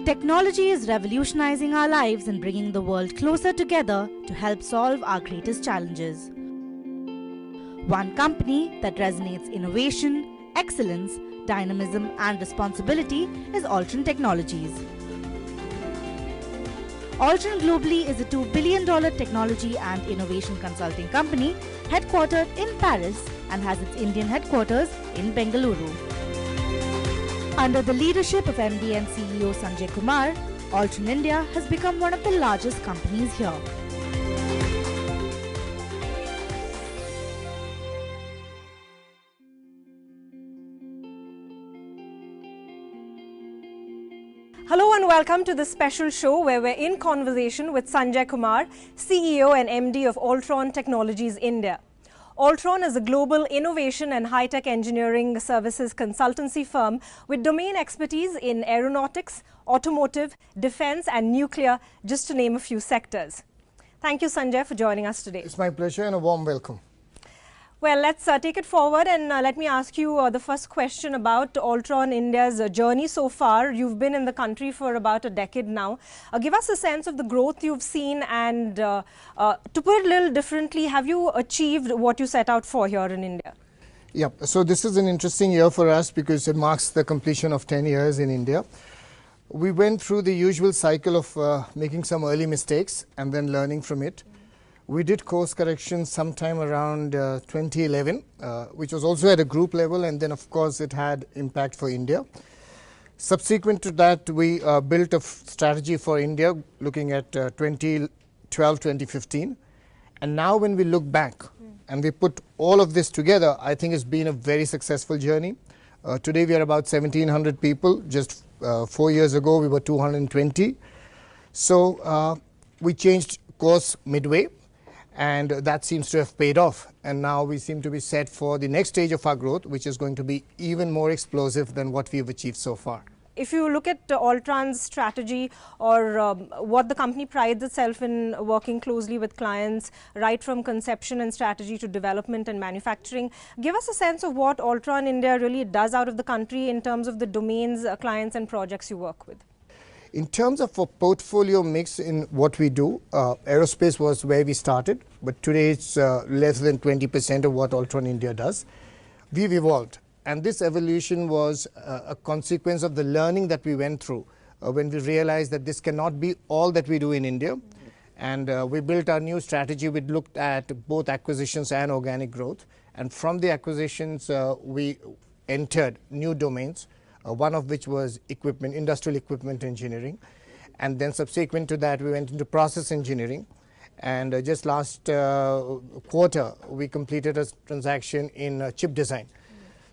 Technology is revolutionizing our lives and bringing the world closer together to help solve our greatest challenges. One company that resonates innovation, excellence, dynamism and responsibility is Altren Technologies. Altran globally is a $2 billion technology and innovation consulting company headquartered in Paris and has its Indian headquarters in Bengaluru. Under the leadership of MD and CEO Sanjay Kumar, Altren India has become one of the largest companies here. Hello and welcome to this special show where we're in conversation with Sanjay Kumar, CEO and MD of Altran Technologies India. Altran is a global innovation and high-tech engineering services consultancy firm with domain expertise in aeronautics, automotive, defense and nuclear, just to name a few sectors. Thank you, Sanjay, for joining us today. It's my pleasure and a warm welcome. Well, let's take it forward and let me ask you the first question about Altran India's journey so far. You've been in the country for about a decade now. Give us a sense of the growth you've seen and to put it a little differently, have you achieved what you set out for here in India? Yeah, so this is an interesting year for us because it marks the completion of 10 years in India. We went through the usual cycle of making some early mistakes and then learning from it. We did course correction sometime around 2011, which was also at a group level, and then of course it had impact for India. Subsequent to that, we built a strategy for India looking at 2012-2015. And now when we look back and we put all of this together, I think it's been a very successful journey. Today we are about 1,700 people. Just 4 years ago we were 220. So we changed course midway. And that seems to have paid off. And now we seem to be set for the next stage of our growth, which is going to be even more explosive than what we've achieved so far. If you look at Altran's strategy or what the company prides itself in working closely with clients, right from conception and strategy to development and manufacturing, give us a sense of what Altran India really does out of the country in terms of the domains, clients and projects you work with. In terms of a portfolio mix in what we do, aerospace was where we started, but today it's less than 20% of what Altran India does. We've evolved, and this evolution was a consequence of the learning that we went through when we realized that this cannot be all that we do in India. And we built our new strategy. We looked at both acquisitions and organic growth. And from the acquisitions, we entered new domains. One of which was equipment, industrial equipment engineering. And then subsequent to that, we went into process engineering. And just last quarter, we completed a transaction in chip design.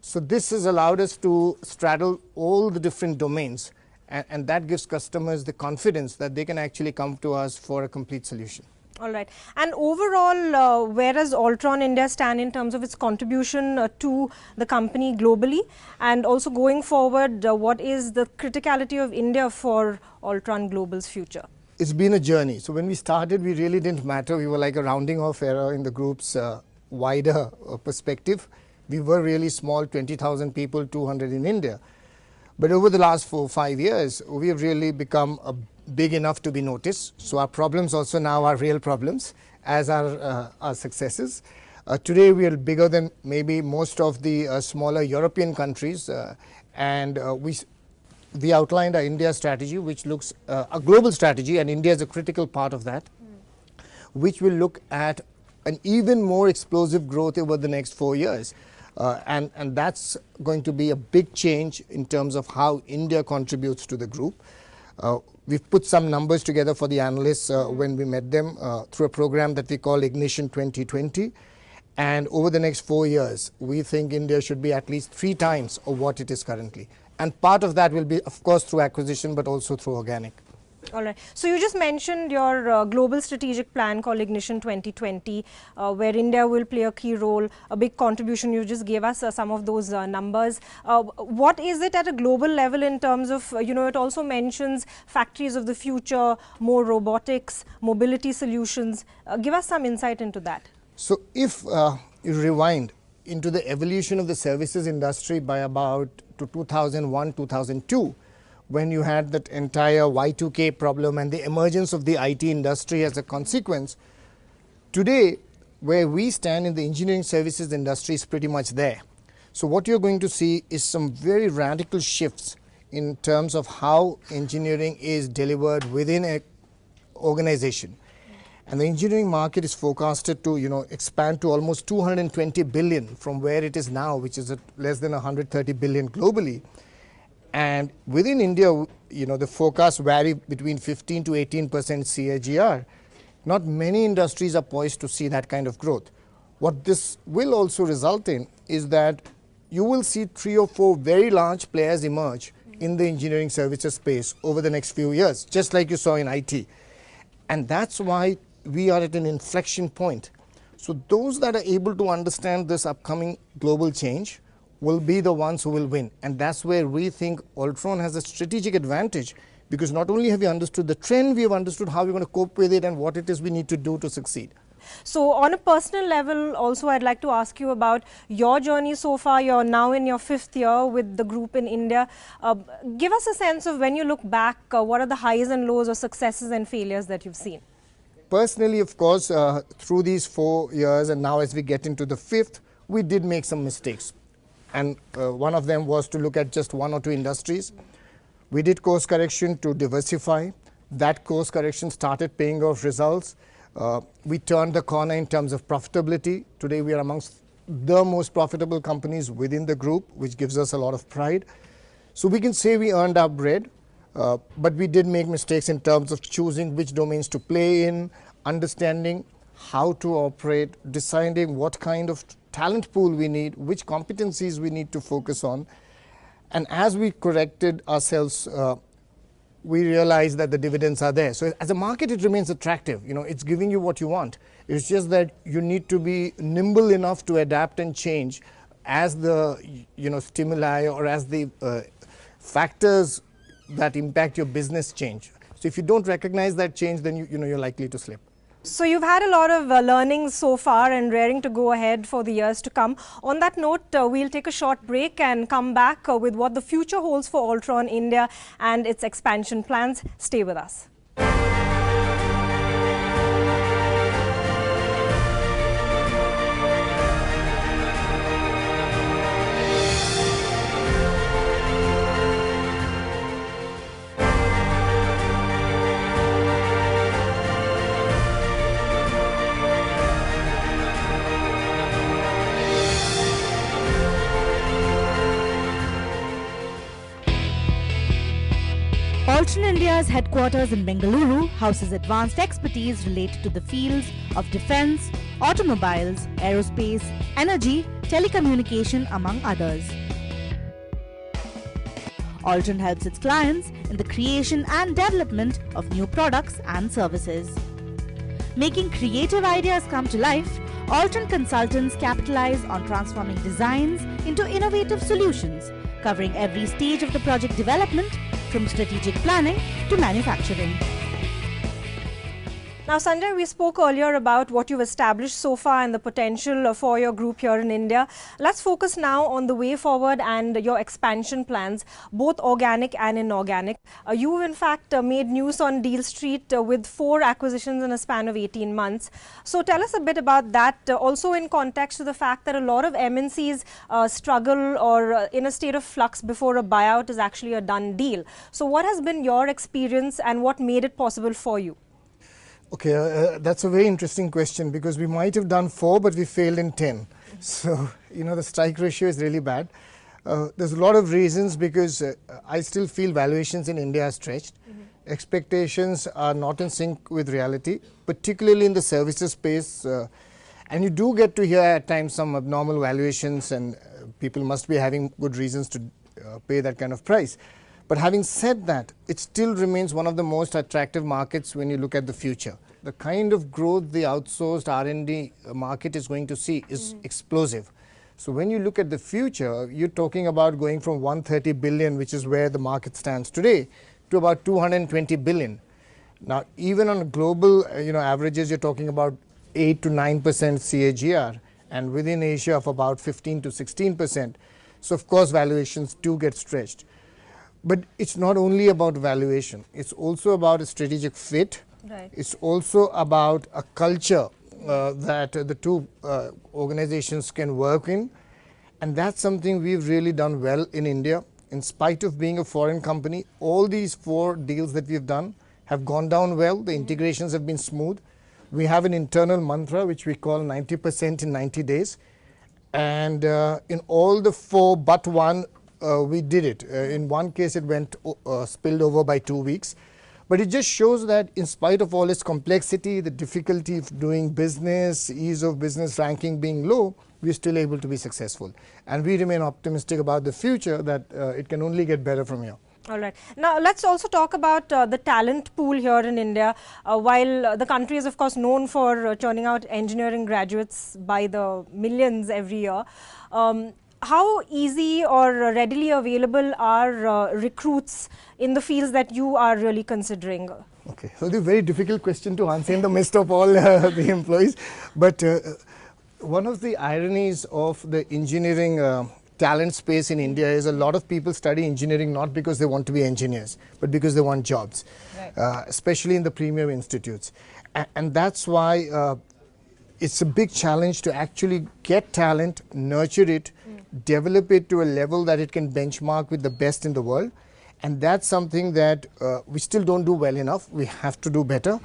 So this has allowed us to straddle all the different domains. And that gives customers the confidence that they can actually come to us for a complete solution. All right. And overall, where does Altran India stand in terms of its contribution to the company globally? And also going forward, what is the criticality of India for Altran Global's future? It's been a journey. So when we started, we really didn't matter. We were like a rounding off error in the group's wider perspective. We were really small, 20,000 people, 200 in India. But over the last 4 or 5 years, we have really become big enough to be noticed. So our problems also now are real problems, as are our successes. Today we are bigger than maybe most of the smaller European countries, and we outlined our India strategy, which looks a global strategy, and India is a critical part of that, which will look at an even more explosive growth over the next 4 years. And that's going to be a big change in terms of how India contributes to the group. We've put some numbers together for the analysts when we met them through a program that we call Ignition 2020. And over the next 4 years, we think India should be at least 3 times of what it is currently. And part of that will be, of course, through acquisition, but also through organic. All right. So you just mentioned your global strategic plan called Ignition 2020, where India will play a key role, a big contribution. You just gave us some of those numbers. What is it at a global level in terms of, it also mentions factories of the future, more robotics, mobility solutions. Give us some insight into that. So if you rewind into the evolution of the services industry by about to 2001, 2002, when you had that entire Y2K problem and the emergence of the IT industry as a consequence. Today, where we stand in the engineering services industry is pretty much there. So what you're going to see is some very radical shifts in terms of how engineering is delivered within an organization. And the engineering market is forecasted to, expand to almost 220 billion from where it is now, which is at less than 130 billion globally. And within India, the forecasts vary between 15 to 18% CAGR. Not many industries are poised to see that kind of growth. What this will also result in is that you will see 3 or 4 very large players emerge in the engineering services space over the next few years, just like you saw in IT. And that's why we are at an inflection point. So those that are able to understand this upcoming global change will be the ones who will win. And that's where we think Altran has a strategic advantage, because not only have we understood the trend, we have understood how we're going to cope with it and what it is we need to do to succeed. So on a personal level also, I'd like to ask you about your journey so far. You're now in your 5th year with the group in India. Give us a sense of, when you look back, what are the highs and lows or successes and failures that you've seen? Personally, of course, through these 4 years and now as we get into the 5th, we did make some mistakes. And one of them was to look at just 1 or 2 industries. We did course correction to diversify. That course correction started paying off results. We turned the corner in terms of profitability. Today we are amongst the most profitable companies within the group, which gives us a lot of pride. So we can say we earned our bread, but we did make mistakes in terms of choosing which domains to play in, understanding how to operate, deciding what kind of talent pool we need, which competencies we need to focus on. And as we corrected ourselves, we realized that the dividends are there. So as a market, it remains attractive. It's giving you what you want. It's just that you need to be nimble enough to adapt and change as the stimuli or as the factors that impact your business change. So if you don't recognize that change, then you're likely to slip. So you've had a lot of learnings so far and raring to go ahead for the years to come. On that note, we'll take a short break and come back with what the future holds for Altran India and its expansion plans. Stay with us. Altren India's headquarters in Bengaluru houses advanced expertise related to the fields of defense, automobiles, aerospace, energy, telecommunication, among others. Altren helps its clients in the creation and development of new products and services. Making creative ideas come to life, Altren consultants capitalize on transforming designs into innovative solutions, covering every stage of the project development, from strategic planning to manufacturing. Now, Sanjay, we spoke earlier about what you've established so far and the potential for your group here in India. Let's focus now on the way forward and your expansion plans, both organic and inorganic. You've in fact made news on Deal Street with 4 acquisitions in a span of 18 months. So tell us a bit about that, also in context to the fact that a lot of MNCs struggle or in a state of flux before a buyout is actually a done deal. So what has been your experience and what made it possible for you? Okay, that's a very interesting question, because we might have done 4, but we failed in 10. So, the strike ratio is really bad. There's a lot of reasons, because I still feel valuations in India are stretched. Expectations are not in sync with reality, particularly in the services space. And you do get to hear at times some abnormal valuations, and people must be having good reasons to pay that kind of price. But having said that, it still remains one of the most attractive markets when you look at the future. The kind of growth the outsourced R&D market is going to see is explosive. So when you look at the future, you're talking about going from 130 billion, which is where the market stands today, to about 220 billion. Now, even on global averages, you're talking about 8 to 9% CAGR, and within Asia of about 15 to 16%. So of course, valuations do get stretched. But it's not only about valuation, it's also about a strategic fit. Right. It's also about a culture that the two organizations can work in. And that's something we've really done well in India. In spite of being a foreign company, all these 4 deals that we've done have gone down well. The integrations have been smooth. We have an internal mantra which we call 90% in 90 days. And in all the 4 but 1, we did it. In one case, it went spilled over by 2 weeks. But it just shows that in spite of all its complexity, the difficulty of doing business, ease of business ranking being low, we're still able to be successful. And we remain optimistic about the future that it can only get better from here. All right. Now, let's also talk about the talent pool here in India. While the country is, of course, known for churning out engineering graduates by the millions every year, how easy or readily available are recruits in the fields that you are really considering? Okay, so it's a very difficult question to answer in the midst of all the employees. But one of the ironies of the engineering talent space in India is a lot of people study engineering not because they want to be engineers, but because they want jobs, right. Especially in the premier institutes. And that's why it's a big challenge to actually get talent, nurture it, develop it to a level that it can benchmark with the best in the world. And that's something that we still don't do well enough. We have to do better.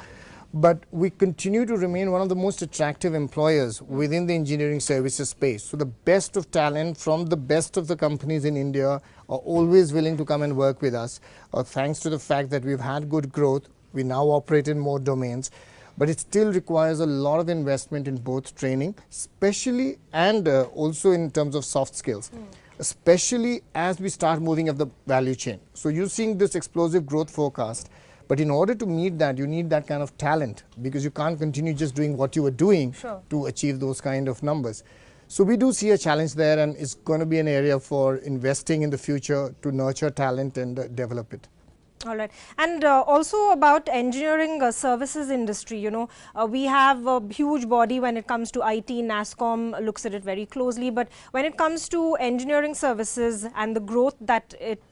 But we continue to remain one of the most attractive employers within the engineering services space. So the best of talent from the best of the companies in India are always willing to come and work with us, thanks to the fact that we've had good growth. We now operate in more domains. But it still requires a lot of investment in both training, especially and also in terms of soft skills, especially as we start moving up the value chain. So you're seeing this explosive growth forecast. But in order to meet that, you need that kind of talent, because you can't continue just doing what you were doing to achieve those kind of numbers. So we do see a challenge there, and it's going to be an area for investing in the future to nurture talent and develop it. All right. And also about engineering services industry, you know, we have a huge body when it comes to IT. NASSCOM looks at it very closely. But when it comes to engineering services and the growth that it,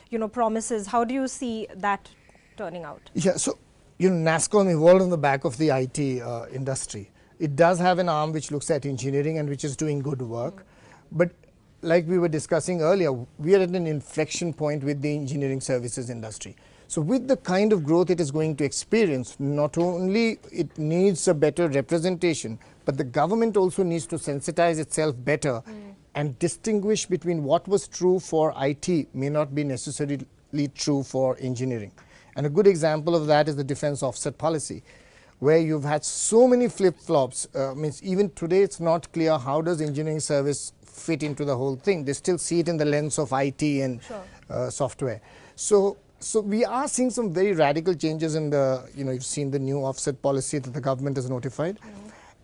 you know, promises, how do you see that turning out? Yeah, so, you know, NASSCOM evolved on the back of the IT industry. It does have an arm which looks at engineering and which is doing good work. But like we were discussing earlier, we are at an inflection point with the engineering services industry. So with the kind of growth it is going to experience, not only it needs a better representation, but the government also needs to sensitize itself better and distinguish between what was true for IT may not be necessarily true for engineering. And a good example of that is the defense offset policy, where you've had so many flip-flops. Means even today it's not clear how does engineering service fit into the whole thing. They still see it in the lens of IT and software. So we are seeing some very radical changes in the, you know, you've seen the new offset policy that the government has notified.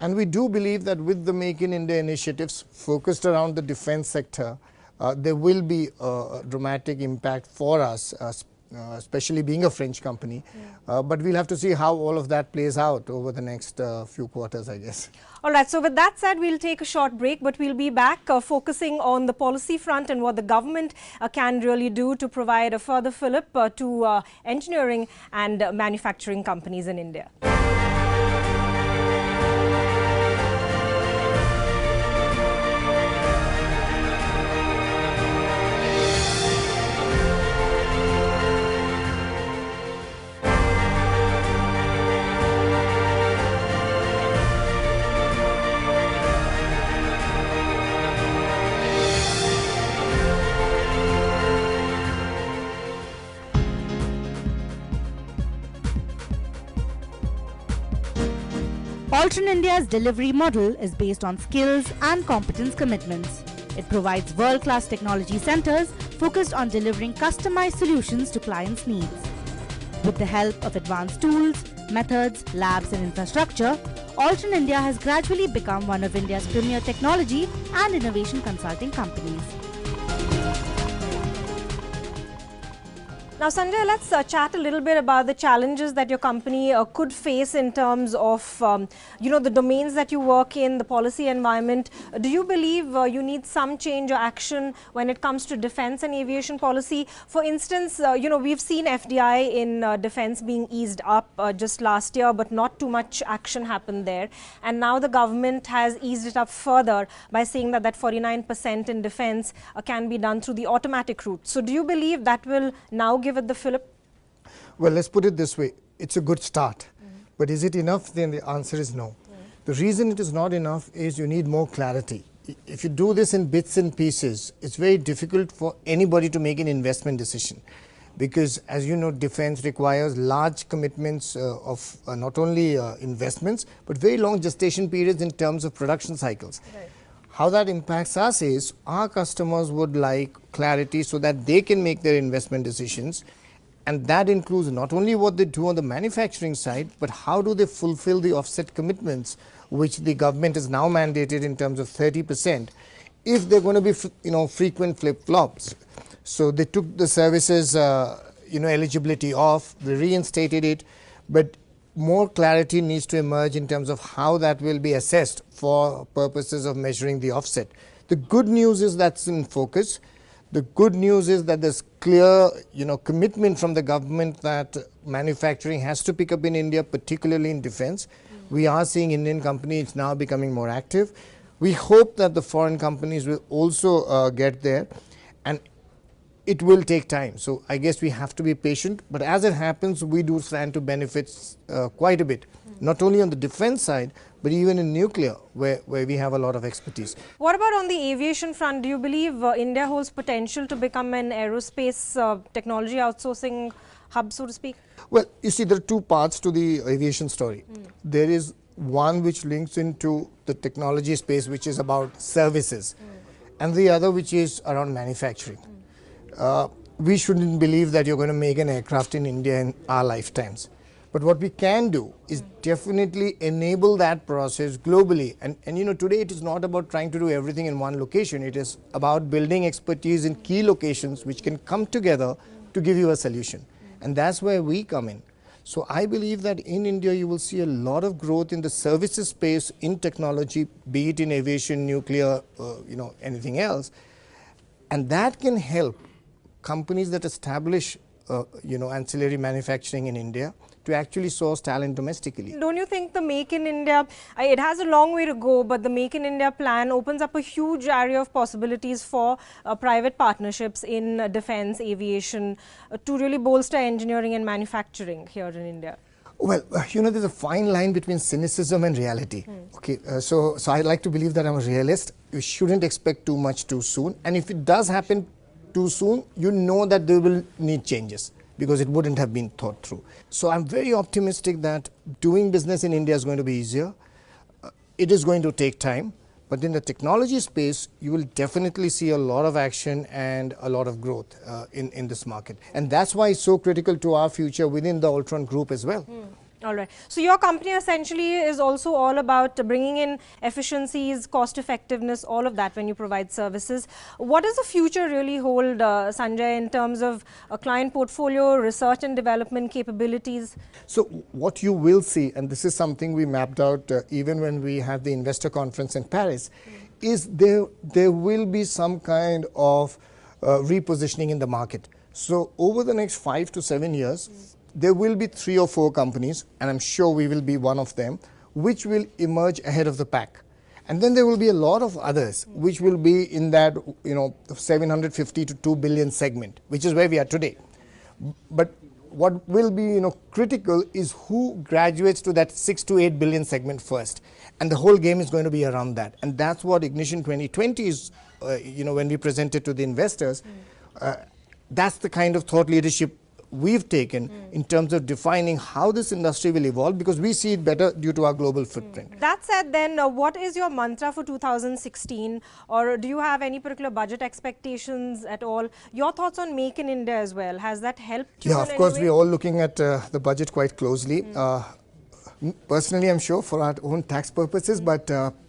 And we do believe that with the Make in India initiatives focused around the defense sector, there will be a dramatic impact for us, especially being a French company. But we'll have to see how all of that plays out over the next few quarters, I guess. All right, so with that said, we'll take a short break, but we'll be back focusing on the policy front and what the government can really do to provide a further fillip to engineering and manufacturing companies in India. Altren India's delivery model is based on skills and competence commitments. It provides world-class technology centers focused on delivering customized solutions to clients' needs. With the help of advanced tools, methods, labs and infrastructure, Altren India has gradually become one of India's premier technology and innovation consulting companies. Now, Sanjay, let's chat a little bit about the challenges that your company could face in terms of, the domains that you work in, the policy environment. Do you believe you need some change or action when it comes to defense and aviation policy? For instance, we've seen FDI in defense being eased up just last year, but not too much action happened there. And now the government has eased it up further by saying that 49% in defense can be done through the automatic route. So do you believe that will now give it the fillip? Well, let's put it this way. It's a good start. But is it enough? Then the answer is no. The reason it is not enough is you need more clarity. If you do this in bits and pieces, it's very difficult for anybody to make an investment decision. Because as you know, defense requires large commitments of not only investments, but very long gestation periods in terms of production cycles. Right. How that impacts us is our customers would like clarity so that they can make their investment decisions, and that includes not only what they do on the manufacturing side, but how do they fulfill the offset commitments which the government has now mandated in terms of 30% if they're going to be frequent flip-flops. So they took the services eligibility off, they reinstated it, but more clarity needs to emerge in terms of how that will be assessed for purposes of measuring the offset. The good news is that's in focus. The good news is that there's clear commitment from the government that manufacturing has to pick up in India, particularly in defense. We are seeing Indian companies now becoming more active. We hope that the foreign companies will also get there, and it will take time. So I guess we have to be patient, but as it happens, we do stand to benefit quite a bit, not only on the defense side, but even in nuclear, where we have a lot of expertise. What about on the aviation front? Do you believe India holds potential to become an aerospace technology outsourcing hub, so to speak? Well, you see, there are two parts to the aviation story. There is one which links into the technology space, which is about services, and the other which is around manufacturing. We shouldn't believe that you're going to make an aircraft in India in our lifetimes. But what we can do is definitely enable that process globally. And today it is not about trying to do everything in one location. It is about building expertise in key locations which can come together to give you a solution. And that's where we come in. So I believe that in India you will see a lot of growth in the services space, in technology, be it in aviation, nuclear, anything else. And that can help companies that establish ancillary manufacturing in India to actually source talent domestically. Don't you think the Make in India, it has a long way to go, but the Make in India plan opens up a huge area of possibilities for private partnerships in defense, aviation, to really bolster engineering and manufacturing here in India? Well, there's a fine line between cynicism and reality. Okay, so I like to believe that I'm a realist. You shouldn't expect too much too soon, and if it does happen too soon, you know that they will need changes because it wouldn't have been thought through. So I'm very optimistic that doing business in India is going to be easier. It is going to take time, but in the technology space, you will definitely see a lot of action and a lot of growth in this market. And that's why it's so critical to our future within the Altran group as well. All right. So your company essentially is also all about bringing in efficiencies, cost effectiveness, all of that when you provide services. What does the future really hold, Sanjay, in terms of a client portfolio, research and development capabilities? So what you will see, and this is something we mapped out even when we had the investor conference in Paris, is there will be some kind of repositioning in the market. So over the next 5 to 7 years, there will be 3 or 4 companies, and I'm sure we will be one of them, which will emerge ahead of the pack. And then there will be a lot of others which will be in that 750 to 2 billion segment, which is where we are today. But what will be critical is who graduates to that 6 to 8 billion segment first, and the whole game is going to be around that. And that's what Ignition 2020 is. When we presented to the investors, that's the kind of thought leadership we've taken in terms of defining how this industry will evolve, because we see it better due to our global footprint. That said, then what is your mantra for 2016, or do you have any particular budget expectations at all? Your thoughts on Make in India as well, has that helped you? Yeah, of course, we're all looking at the budget quite closely. Personally, I'm sure for our own tax purposes, but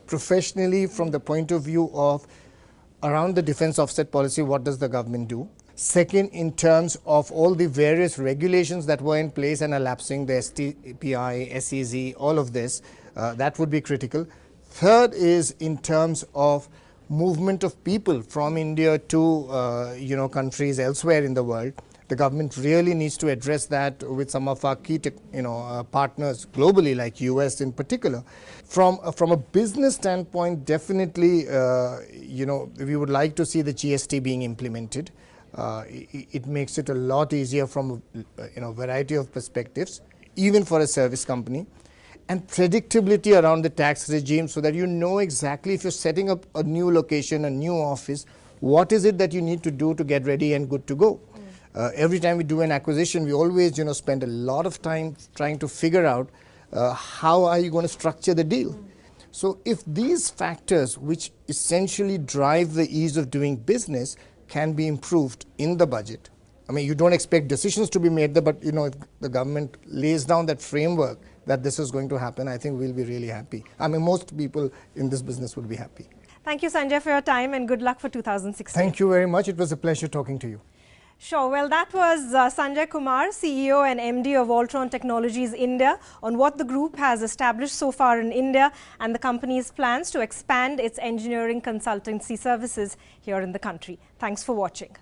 professionally, from the point of view of around the defense offset policy, what does the government do? Second, in terms of all the various regulations that were in place and are lapsing, the STPI, SEZ, all of this, that would be critical. Third is in terms of movement of people from India to countries elsewhere in the world. The government really needs to address that with some of our key partners globally, like US in particular. From a business standpoint, definitely we would like to see the GST being implemented. It makes it a lot easier from a variety of perspectives, even for a service company. And predictability around the tax regime, so that you know exactly if you're setting up a new location, a new office, what is it that you need to do to get ready and good to go. Every time we do an acquisition, we always spend a lot of time trying to figure out how are you going to structure the deal. So if these factors, which essentially drive the ease of doing business, can be improved in the budget. I mean, you don't expect decisions to be made there, but if the government lays down that framework that this is going to happen, I think we'll be really happy. I mean, most people in this business would be happy. Thank you, Sanjay, for your time, and good luck for 2016. Thank you very much. It was a pleasure talking to you. Sure. Well, that was Sanjay Kumar, CEO and MD of Altren Technologies India, on what the group has established so far in India and the company's plans to expand its engineering consultancy services here in the country. Thanks for watching.